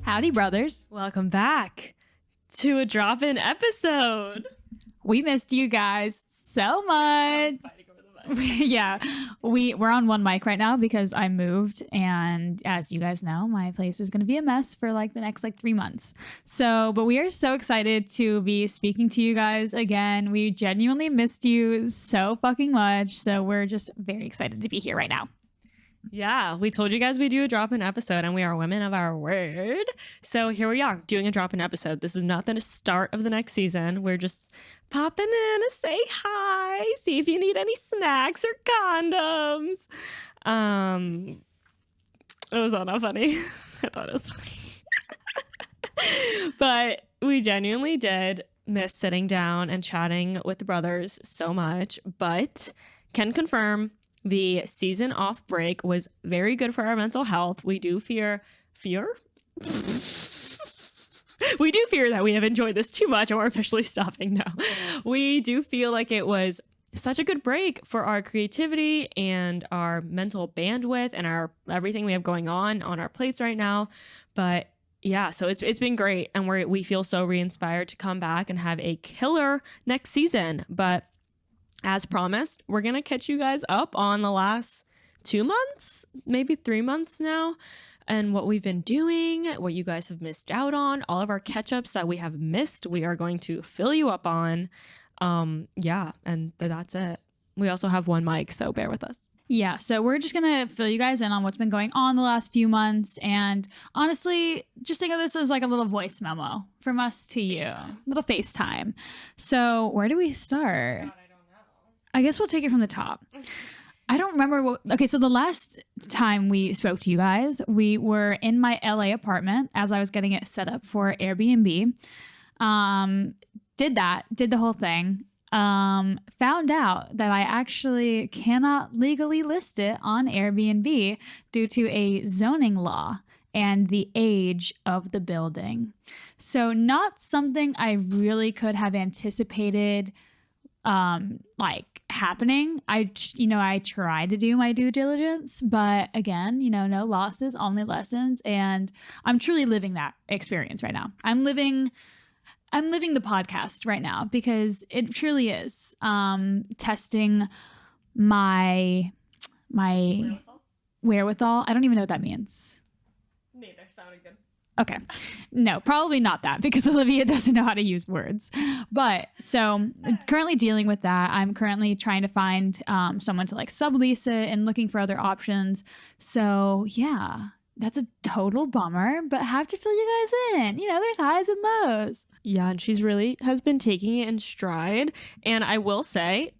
Howdy, brothers. Welcome back to a drop-in episode. We missed you guys so much. Yeah, we're on one mic right now because I moved, and as you guys know, my place is going to be a mess for like the next 3 months. But we are so excited to be speaking to you guys again. We genuinely missed you so fucking much, so we're just very excited to be here right now. Yeah, we told you guys we do a drop-in episode, and we are women of our word. So here we are doing a drop-in episode. This is not the start of the next season. We're just popping in to say hi, see if you need any snacks or condoms. It was all not funny. I thought it was funny. But we genuinely did miss sitting down and chatting with the brothers so much, but can confirm the season off break was very good for our mental health. We do fear? We do fear that we have enjoyed this too much and we're officially stopping now. We do feel like it was such a good break for our creativity and our mental bandwidth and our everything we have going on our plates right now. But yeah, so it's been great, and we feel so re-inspired to come back and have a killer next season. But as promised, we're going to catch you guys up on the last 2 months, maybe 3 months now, and what we've been doing, what you guys have missed out on, all of our catch-ups that we have missed, we are going to fill you up on. Yeah, and that's it. We also have one mic, so bear with us. Yeah, so we're just going to fill you guys in on what's been going on the last few months. And honestly, just think of this as like a little voice memo from us to you, little FaceTime. So where do we start? God, I guess we'll take it from the top. I don't remember so the last time we spoke to you guys, we were in my LA apartment as I was getting it set up for Airbnb. Did the whole thing. Found out that I actually cannot legally list it on Airbnb due to a zoning law and the age of the building. So not something I really could have anticipated happening. I tried to do my due diligence, but again, no losses, only lessons. And I'm truly living that experience right now. I'm living the podcast right now because it truly is testing my wherewithal. I don't even know what that means. Neither. Sounded good. Okay. No, probably not that because Olivia doesn't know how to use words. But so currently dealing with that. I'm currently trying to find someone to sublease it and looking for other options. So yeah, that's a total bummer, but have to fill you guys in. There's highs and lows. Yeah, and she's really has been taking it in stride. And I will say,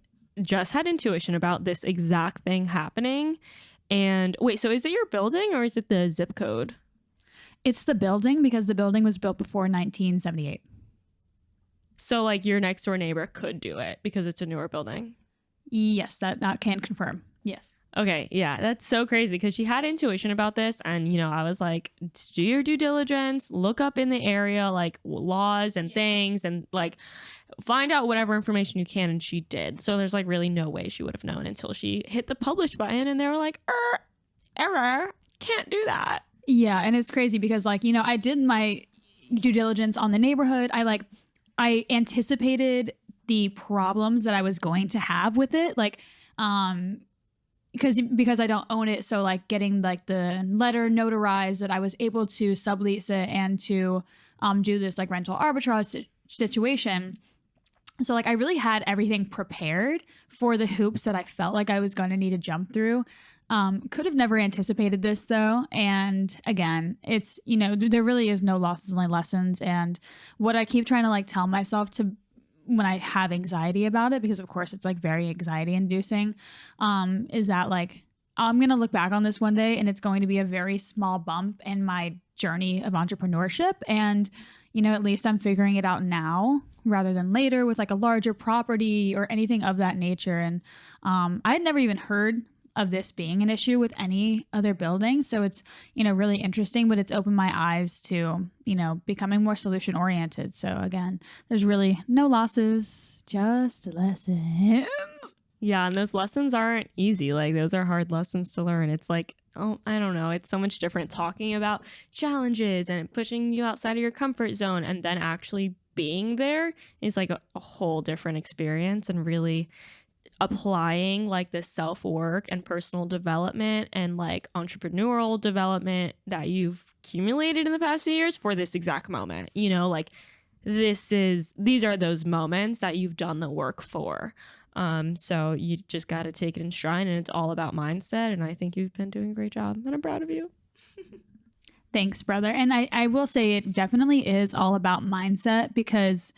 Jess had intuition about this exact thing happening. And wait, so is it your building or is it the zip code? It's the building because the building was built before 1978. So your next door neighbor could do it because it's a newer building. Yes, that can confirm. Yes. Okay, yeah, that's so crazy because she had intuition about this, and I was like, do your due diligence, look up in the area laws and things, and find out whatever information you can, and she did. So there's really no way she would have known until she hit the publish button, and they were like, error, can't do that. Yeah, and it's crazy because I did my due diligence on the neighborhood. I anticipated the problems that I was going to have with it, because I don't own it, so getting the letter notarized that I was able to sublease it and to do this rental arbitrage situation. So I really had everything prepared for the hoops that I felt like I was going to need to jump through. Could have never anticipated this though. And again, it's, there really is no losses, only lessons. And what I keep trying to tell myself to when I have anxiety about it, because of course it's very anxiety inducing, is that I'm going to look back on this one day and it's going to be a very small bump in my journey of entrepreneurship. And, at least I'm figuring it out now rather than later with a larger property or anything of that nature. And I had never even heard of this being an issue with any other building. So it's, really interesting, but it's opened my eyes to, becoming more solution oriented. So again, there's really no losses, just lessons. Yeah, and those lessons aren't easy. Those are hard lessons to learn. It's oh, I don't know, it's so much different talking about challenges and pushing you outside of your comfort zone, and then actually being there is like a whole different experience, and really applying like the self-work and personal development and like entrepreneurial development that you've accumulated in the past few years for this exact moment. You know, like these are those moments that you've done the work for. So you just got to take it in stride, and it's all about mindset. And I think you've been doing a great job, and I'm proud of you. Thanks, brother. And I will say it definitely is all about mindset, because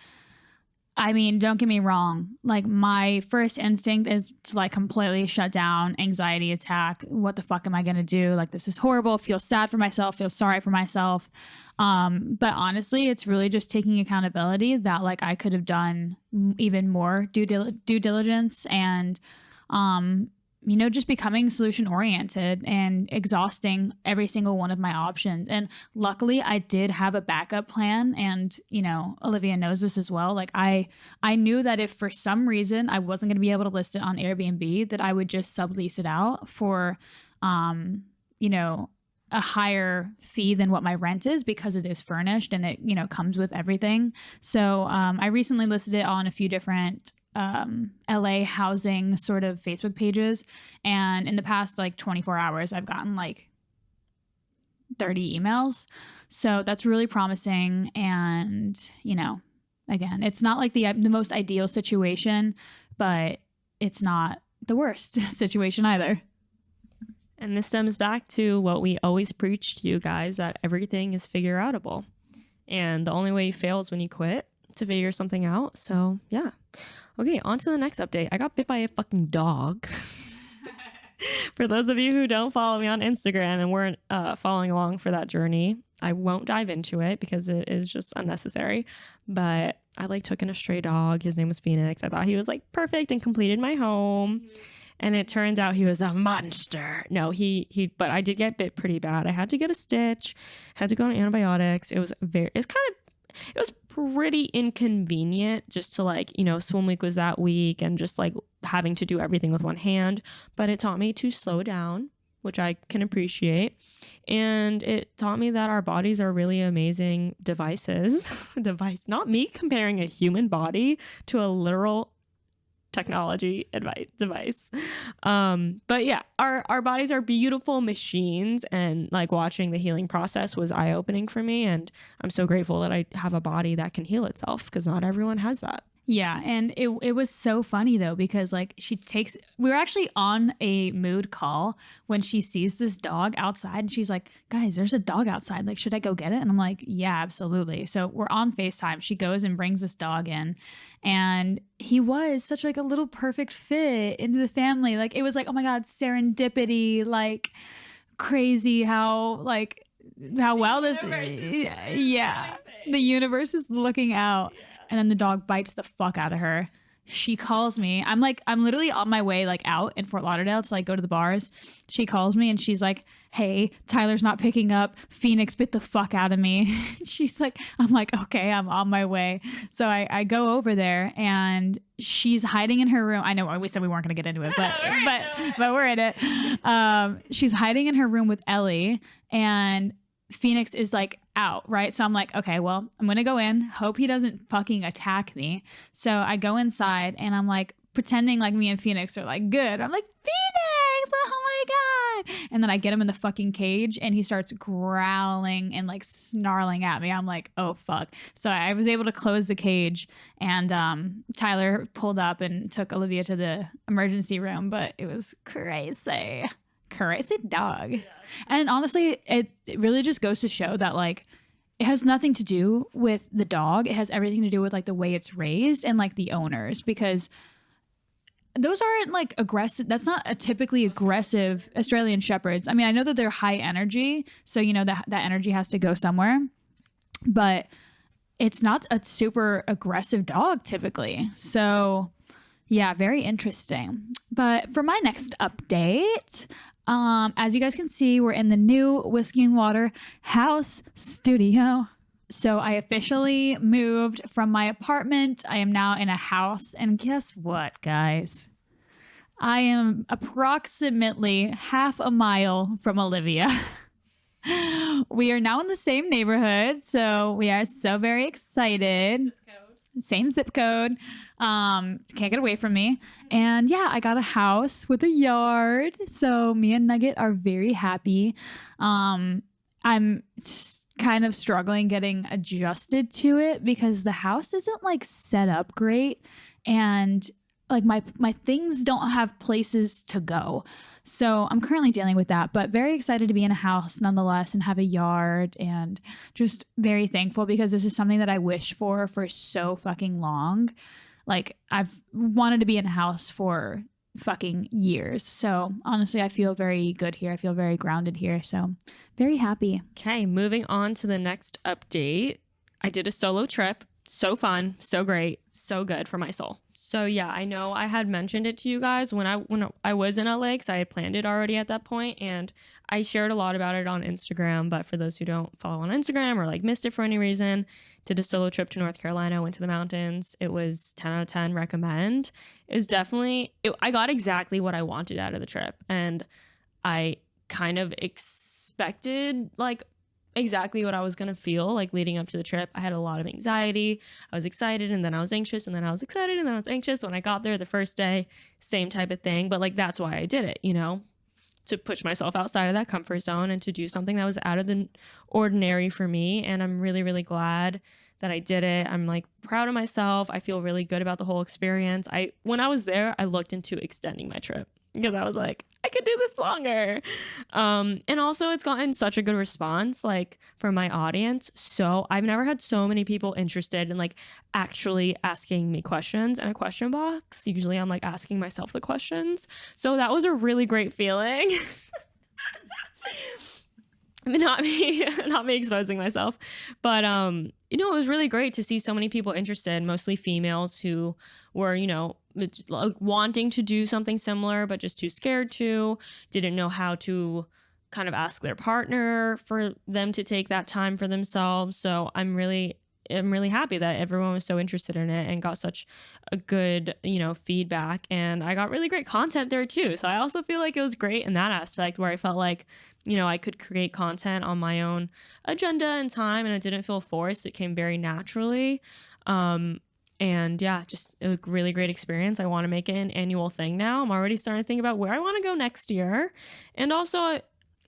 I mean, don't get me wrong. Like, my first instinct is to like completely shut down, anxiety attack. What the fuck am I going to do? Like, this is horrible. Feel sad for myself, feel sorry for myself. But honestly, it's really just taking accountability that like I could have done even more due diligence, and, you know, just becoming solution oriented and exhausting every single one of my options. And luckily I did have a backup plan. And, you know, Olivia knows this as well. Like I knew that if for some reason I wasn't going to be able to list it on Airbnb, that I would just sublease it out for, you know, a higher fee than what my rent is, because it is furnished and it, you know, comes with everything. So I recently listed it on a few different LA housing sort of Facebook pages, and in the past like 24 hours I've gotten like 30 emails. So that's really promising. And, you know, again, it's not like the most ideal situation, but it's not the worst situation either. And this stems back to what we always preach to you guys, that everything is figure outable. And the only way you fail is when you quit to figure something out. So yeah. Okay, on to the next update. I got bit by a fucking dog. For those of you who don't follow me on Instagram and weren't following along for that journey, I won't dive into it because it is just unnecessary. But I like took in a stray dog. His name was Phoenix. I thought he was like perfect and completed my home. And it turns out he was a monster. No, but I did get bit pretty bad. I had to get a stitch, had to go on antibiotics. It was pretty inconvenient just to like, you know, swim week was that week and just like having to do everything with one hand. But it taught me to slow down, which I can appreciate. And it taught me that our bodies are really amazing devices. Not me comparing a human body to a literal technology device. But yeah, our bodies are beautiful machines, and like watching the healing process was eye-opening for me, and I'm so grateful that I have a body that can heal itself, because not everyone has that. Yeah, and it was so funny though, because like we were actually on a mood call when she sees this dog outside, and she's like, guys, there's a dog outside, like should I go get it? And I'm like, yeah, absolutely. So we're on FaceTime. She goes and brings this dog in, and he was such like a little perfect fit into the family. Like it was like, oh my God, serendipity, like crazy how well this yeah, the universe is looking out. And then the dog bites the fuck out of her. She calls me. I'm literally on my way like out in Fort Lauderdale to like go to the bars. She calls me and she's like, hey, Tyler's not picking up. Phoenix bit the fuck out of me. She's like, I'm like, okay, I'm on my way. So I go over there, and she's hiding in her room. I know we said we weren't going to get into it, but we're in it. She's hiding in her room with Ellie, and Phoenix is like out, right? So I'm like, okay, well, I'm gonna go in, hope he doesn't fucking attack me. So I go inside, and I'm like pretending like me and Phoenix are like good. I'm like, Phoenix, oh my God. And then I get him in the fucking cage, and he starts growling and like snarling at me. I'm like, oh fuck. So I was able to close the cage, and Tyler pulled up and took Olivia to the emergency room, but it was crazy dog. Yeah. And honestly, it really just goes to show that like it has nothing to do with the dog. It has everything to do with like the way it's raised and like the owners, because those aren't like aggressive. That's not a typically aggressive Australian Shepherds. I mean, I know that they're high energy, so you know that energy has to go somewhere, but it's not a super aggressive dog typically. So yeah, very interesting. But for my next update, as you guys can see, we're in the new Whiskey and Water house studio. So I officially moved from my apartment. I am now in a house. And guess what, guys? I am approximately half a mile from Olivia. We are now in the same neighborhood, so we are so very excited. Same zip code. Can't get away from me. And yeah, I got a house with a yard, so me and Nugget are very happy. I'm kind of struggling getting adjusted to it because the house isn't like set up great, and like my things don't have places to go. So I'm currently dealing with that, but very excited to be in a house nonetheless and have a yard, and just very thankful because this is something that I wish for so fucking long. Like I've wanted to be in a house for fucking years. So honestly, I feel very good here. I feel very grounded here. So very happy. Okay, moving on to the next update. I did a solo trip. So fun, so great, so good for my soul. So yeah, I know I had mentioned it to you guys when I was in LA, because I had planned it already at that point, and I shared a lot about it on Instagram. But for those who don't follow on Instagram or like missed it for any reason, did a solo trip to North Carolina, went to the mountains. It was 10 out of 10, recommend. It was definitely, I got exactly what I wanted out of the trip, and I kind of expected like exactly what I was going to feel like leading up to the trip. I had a lot of anxiety. I was excited, and then I was anxious, and then I was excited, and then I was anxious. When I got there the first day, same type of thing. But like, that's why I did it, you know, to push myself outside of that comfort zone and to do something that was out of the ordinary for me. And I'm really, really glad that I did it. I'm like proud of myself. I feel really good about the whole experience. When I was there, I looked into extending my trip because I was like, I could do this longer. And also it's gotten such a good response like from my audience. So I've never had so many people interested in like actually asking me questions in a question box. Usually I'm like asking myself the questions. So that was a really great feeling. not me exposing myself, but you know, it was really great to see so many people interested, mostly females who were, you know, wanting to do something similar but just too scared to, didn't know how to kind of ask their partner for them to take that time for themselves. So I'm really happy that everyone was so interested in it and got such a good, you know, feedback, and I got really great content there too. So I also feel like it was great in that aspect where I felt like, you know, I could create content on my own agenda and time, and it didn't feel forced. It came very naturally. And yeah, just it was a really great experience. I want to make it an annual thing now. I'm already starting to think about where I want to go next year. And also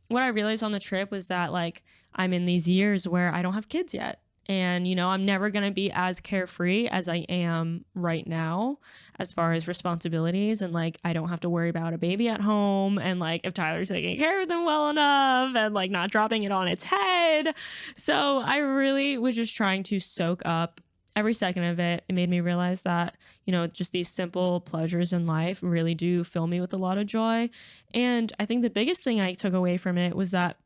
what I realized on the trip was that like I'm in these years where I don't have kids yet. And, you know, I'm never going to be as carefree as I am right now as far as responsibilities. And like, I don't have to worry about a baby at home and like if Tyler's taking care of them well enough and like not dropping it on its head. So I really was just trying to soak up every second of it. It made me realize that, you know, just these simple pleasures in life really do fill me with a lot of joy. And I think the biggest thing I took away from it was that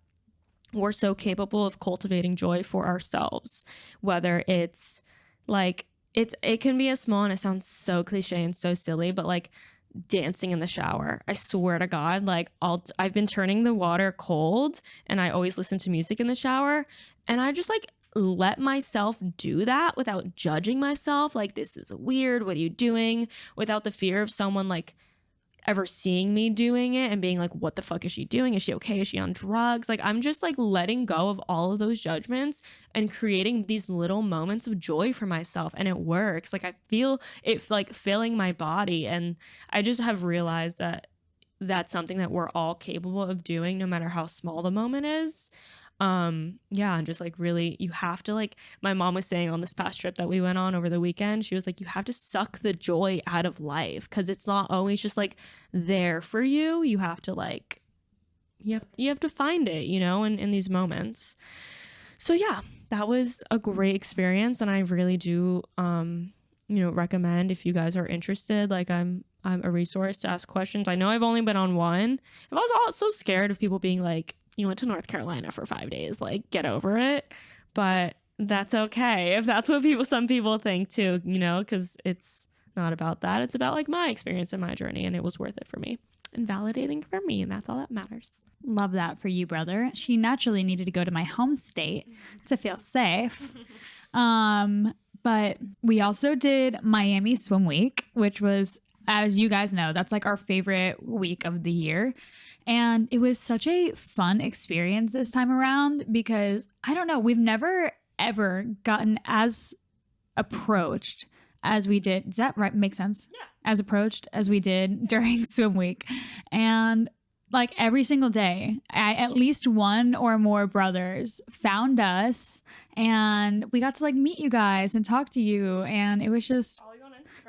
we're so capable of cultivating joy for ourselves, whether it's like it can be as small, and it sounds so cliche and so silly, but like dancing in the shower. I swear to God, like I've been turning the water cold, and I always listen to music in the shower, and I just like let myself do that without judging myself like this is weird, what are you doing, without the fear of someone like ever seeing me doing it and being like, what the fuck is she doing? Is she okay? Is she on drugs? Like, I'm just like letting go of all of those judgments and creating these little moments of joy for myself. And it works. Like, I feel it like filling my body. And I just have realized that that's something that we're all capable of doing, no matter how small the moment is. Yeah, and just like really, you have to like, my mom was saying on this past trip that we went on over the weekend, she was like, you have to suck the joy out of life, because it's not always just like there for you. You have to like, you have to find it, you know, in these moments. So yeah, that was a great experience, and I really do you know, recommend if you guys are interested. Like I'm a resource to ask questions. I know I've only been on one. I was also scared of people being like, you went to North Carolina for 5 days, like get over it. But that's okay if that's what some people think too, you know, because it's not about that. It's about like my experience and my journey, and it was worth it for me and validating for me, and that's all that matters. Love that for you, brother. She naturally needed to go to my home state to feel safe. But we also did Miami Swim Week, which was as you guys know, that's like our favorite week of the year. And it was such a fun experience this time around because I don't know, we've never ever gotten as approached as we did. Does that make sense? Yeah. As approached as we did during swim week. And like every single day, at least one or more brothers found us and we got to like meet you guys and talk to you. And it was just,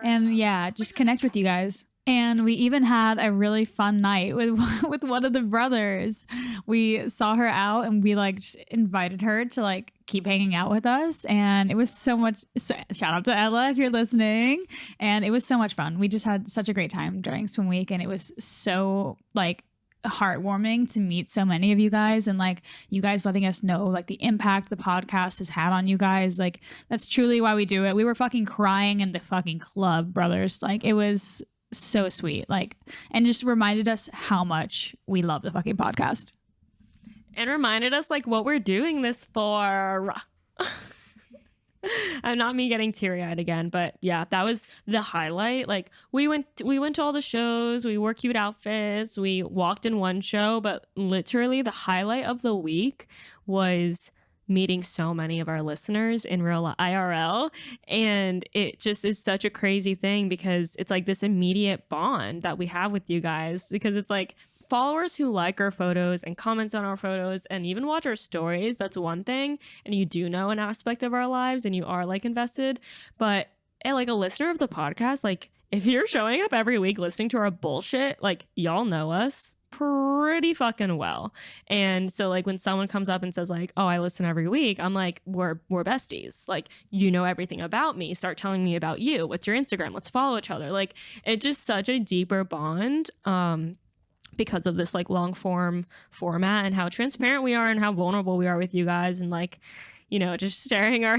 and yeah, just connect with you guys. And we even had a really fun night with one of the brothers. We saw her out and we like just invited her to like keep hanging out with us. And it was so much, shout out to Ella if you're listening. And it was so much fun. We just had such a great time during swim week. And it was so like heartwarming to meet so many of you guys and like you guys letting us know like the impact the podcast has had on you guys. Like that's truly why we do it. We were fucking crying in the fucking club, brothers. Like it was so sweet, like, and just reminded us how much we love the fucking podcast and reminded us like what we're doing this for. And not me getting teary-eyed again, but yeah, that was the highlight. Like we went to all the shows, we wore cute outfits, we walked in one show, but literally the highlight of the week was meeting so many of our listeners in real IRL. And it just is such a crazy thing because it's like this immediate bond that we have with you guys, because it's like followers who like our photos and comments on our photos and even watch our stories. That's one thing. And you do know an aspect of our lives and you are like invested. But like a listener of the podcast, like if you're showing up every week listening to our bullshit, like y'all know us pretty fucking well. And so like when someone comes up and says like, oh, I listen every week, I'm like, we're besties. Like, you know everything about me. Start telling me about you. What's your Instagram? Let's follow each other. Like it's just such a deeper bond because of this like long form format and how transparent we are and how vulnerable we are with you guys, and like, you know, just sharing our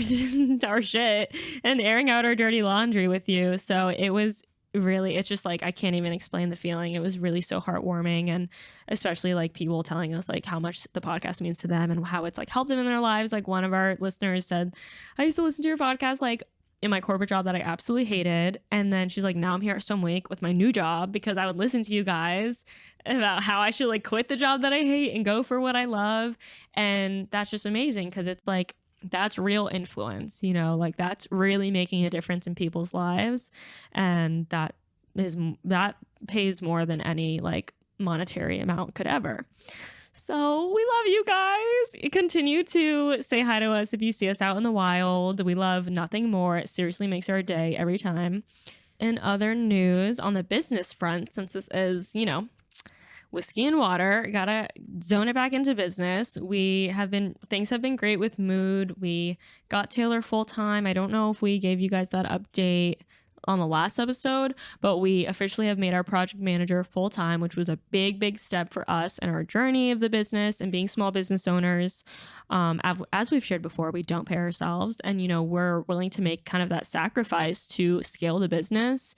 our shit and airing out our dirty laundry with you. So it was really, it's just like I can't even explain the feeling. It was really so heartwarming, and especially like people telling us like how much the podcast means to them and how it's like helped them in their lives. Like one of our listeners said, I used to listen to your podcast like in my corporate job that I absolutely hated, and then she's like, now I'm here at some week with my new job because I would listen to you guys about how I should like quit the job that I hate and go for what I love. And that's just amazing because it's like that's real influence, you know, like that's really making a difference in people's lives, and that pays more than any like monetary amount could ever. So we love you guys. Continue to say hi to us if you see us out in the wild. We love nothing more. It seriously makes our day every time. In other news on the business front, since this is, you know, whiskey and water, gotta zone it back into business. Things have been great with Mood. We got Taylor full time. I don't know if we gave you guys that update on the last episode, but we officially have made our project manager full time, which was a big step for us in our journey of the business and being small business owners. As we've shared before, we don't pay ourselves, and you know, we're willing to make kind of that sacrifice to scale the business,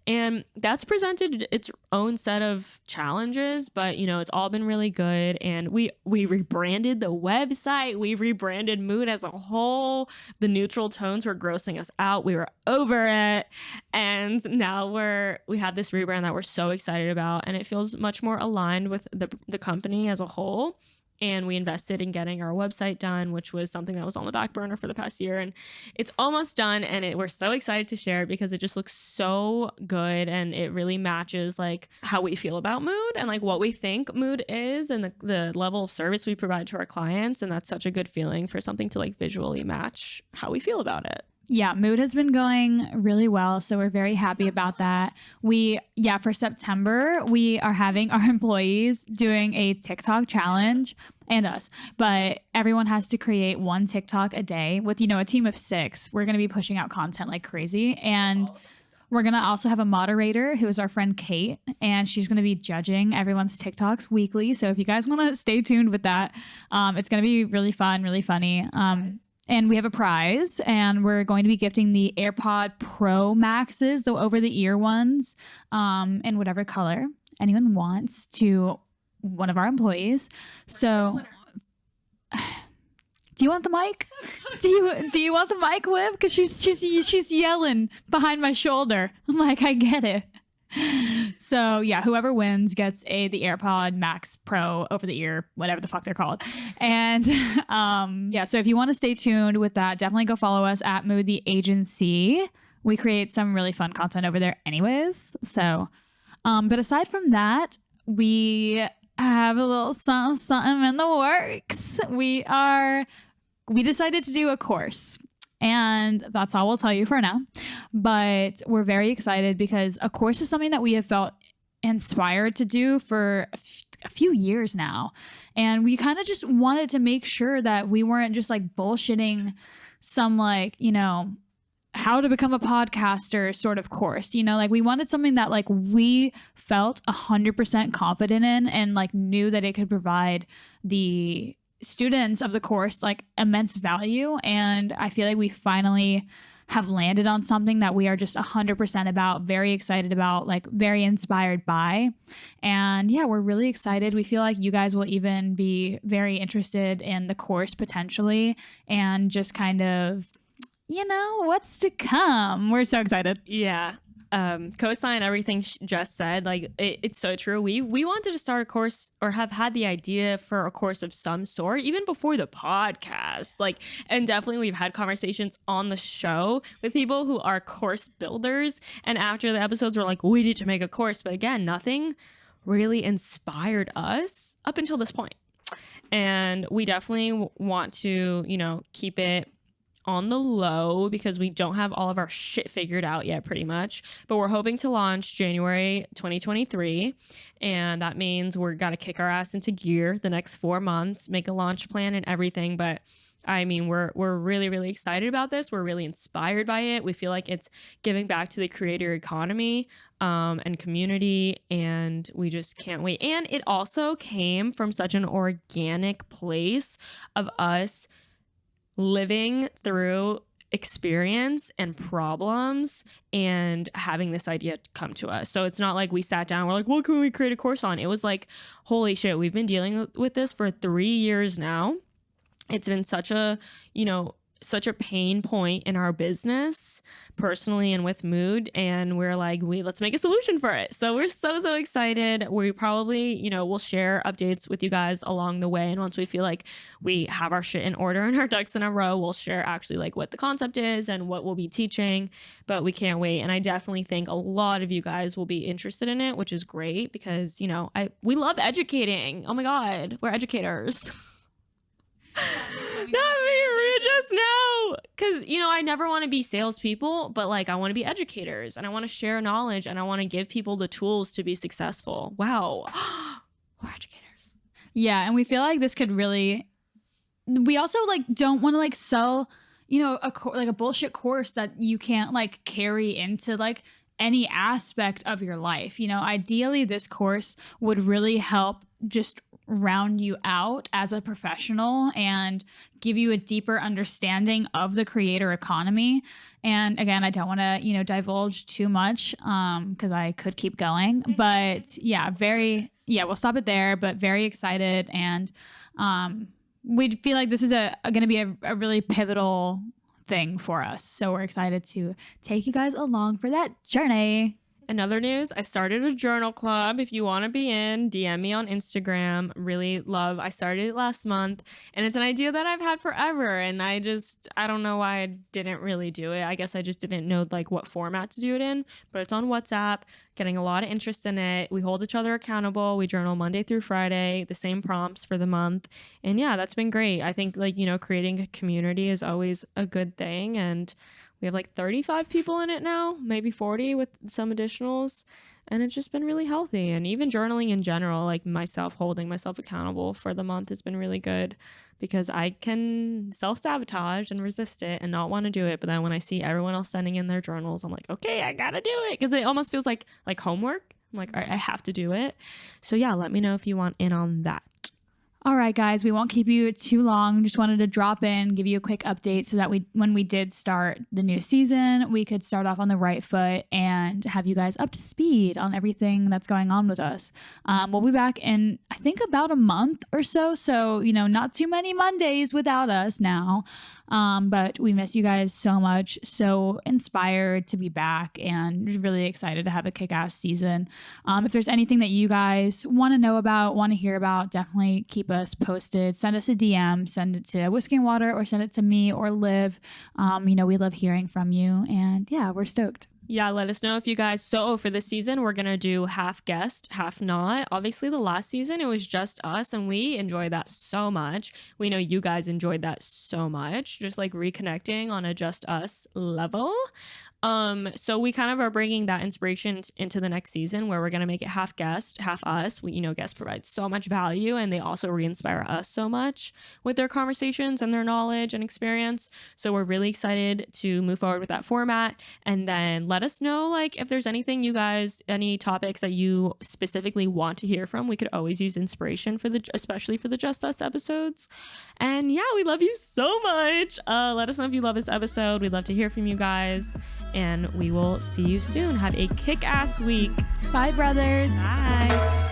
and that's presented its own set of challenges, but you know, it's all been really good. And we rebranded the website, we rebranded Mood as a whole. The neutral tones were grossing us out, we were over it, and now we have this rebrand that we're so excited about, and it feels much more aligned with the company as a whole. And we invested in getting our website done, which was something that was on the back burner for the past year. And it's almost done. And we're so excited to share it because it just looks so good. And it really matches like how we feel about Mood and like what we think Mood is and the level of service we provide to our clients. And that's such a good feeling for something to like visually match how we feel about it. Yeah, Mood has been going really well, so we're very happy about that. For September, we are having our employees doing a TikTok challenge, and us, but everyone has to create one TikTok a day with, you know, a team of 6. We're going to be pushing out content like crazy, and we're going to also have a moderator who is our friend Kate, and she's going to be judging everyone's TikToks weekly. So if you guys want to stay tuned with that, it's going to be really fun, really funny. And we have a prize, and we're going to be gifting the AirPod Pro Maxes, the over-the-ear ones, in whatever color anyone wants, to one of our employees. So, do you want the mic? Do you want the mic, Liv? Because she's yelling behind my shoulder. I'm like, I get it. So yeah, whoever wins gets the AirPod Max Pro over the ear, whatever the fuck they're called. And yeah, so if you want to stay tuned with that, definitely go follow us at Mood the Agency. We create some really fun content over there anyways. So but aside from that, we have a little something in the works. We decided to do a course. And that's all we'll tell you for now. But we're very excited because a course is something that we have felt inspired to do for a few years now. And we kind of just wanted to make sure that we weren't just like bullshitting some like, you know, how to become a podcaster sort of course, you know, like we wanted something that like we felt 100% confident in and like knew that it could provide the students of the course like immense value. And I feel like we finally have landed on something that we are just 100% about, very excited about, like very inspired by. And yeah, we're really excited. We feel like you guys will even be very interested in the course potentially and just kind of, you know, what's to come. We're so excited. Yeah. Co-sign everything Jess said. Like it's so true. We wanted to start a course or have had the idea for a course of some sort even before the podcast. Like, and definitely we've had conversations on the show with people who are course builders. And after the episodes, we're like, we need to make a course. But again, nothing really inspired us up until this point. And we definitely want to, you know, keep it on the low because we don't have all of our shit figured out yet pretty much, but we're hoping to launch January 2023, and that means we're got to kick our ass into gear the next 4 months, make a launch plan and everything. But I mean, we're really, really excited about this. We're really inspired by it. We feel like it's giving back to the creator economy and community, and we just can't wait. And it also came from such an organic place of us living through experience and problems and having this idea come to us. So it's not like we sat down, we're like, what can we create a course on? It was like, holy shit, we've been dealing with this for 3 years now. It's been such a, you know, such a pain point in our business personally and with Mood, and we're like, let's make a solution for it. So we're so excited. We probably, you know, we'll share updates with you guys along the way, and once we feel like we have our shit in order and our ducks in a row, we'll share actually like what the concept is and what we'll be teaching. But we can't wait, and I definitely think a lot of you guys will be interested in it, which is great because, you know, we love educating. Oh my god, we're educators. Not me, just now. Because, you know, I never want to be salespeople, but like I want to be educators and I want to share knowledge and I want to give people the tools to be successful. Wow. We're educators. Yeah. And we feel like this could really, we also like don't want to like sell, you know, like a bullshit course that you can't like carry into like any aspect of your life. You know, ideally this course would really help just round you out as a professional and give you a deeper understanding of the creator economy. And again, I don't want to, you know, divulge too much because I could keep going, but yeah, we'll stop it there, but very excited. And we feel like this is going to be a really pivotal thing for us. So we're excited to take you guys along for that journey. In other news, I started a journal club. If you want to be in, DM me on Instagram. I started it last month, and it's an idea that I've had forever, and I don't know why I didn't really do it. I guess I just didn't know like what format to do it in, but it's on WhatsApp, getting a lot of interest in it. We hold each other accountable. We journal Monday through Friday, the same prompts for the month. And yeah, that's been great. I think like, you know, creating a community is always a good thing, and we have like 35 people in it now, maybe 40 with some additionals. And it's just been really healthy. And even journaling in general, like holding myself accountable for the month has been really good because I can self-sabotage and resist it and not want to do it. But then when I see everyone else sending in their journals, I'm like, okay, I got to do it. Because it almost feels like homework. I'm like, all right, I have to do it. So yeah, let me know if you want in on that. All right, guys, we won't keep you too long. Just wanted to drop in, give you a quick update so that when we did start the new season, we could start off on the right foot and have you guys up to speed on everything that's going on with us. We'll be back in, I think, about a month or so. So, not too many Mondays without us now. But we miss you guys so much. So inspired to be back and really excited to have a kick-ass season. If there's anything that you guys want to know about, want to hear about, definitely keep us posted. Send us a DM, send it to Whiskey and Water, or send it to me or Liv. We love hearing from you, and yeah, we're stoked. Yeah, let us know if you guys. So for this season, we're going to do half guest, half not. Obviously, the last season, it was just us, and we enjoyed that so much. We know you guys enjoyed that so much, just like reconnecting on a just us level. So we kind of are bringing that inspiration into the next season, where we're going to make it half guest, half us. Guests provide so much value, and they also re-inspire us so much with their conversations and their knowledge and experience. So we're really excited to move forward with that format. And then let us know, like, if there's anything you guys, any topics that you specifically want to hear from. We could always use inspiration especially for the Just Us episodes. And yeah, we love you so much. Let us know if you love this episode. We'd love to hear from you guys. And we will see you soon. Have a kick-ass week. Bye, brothers. Bye.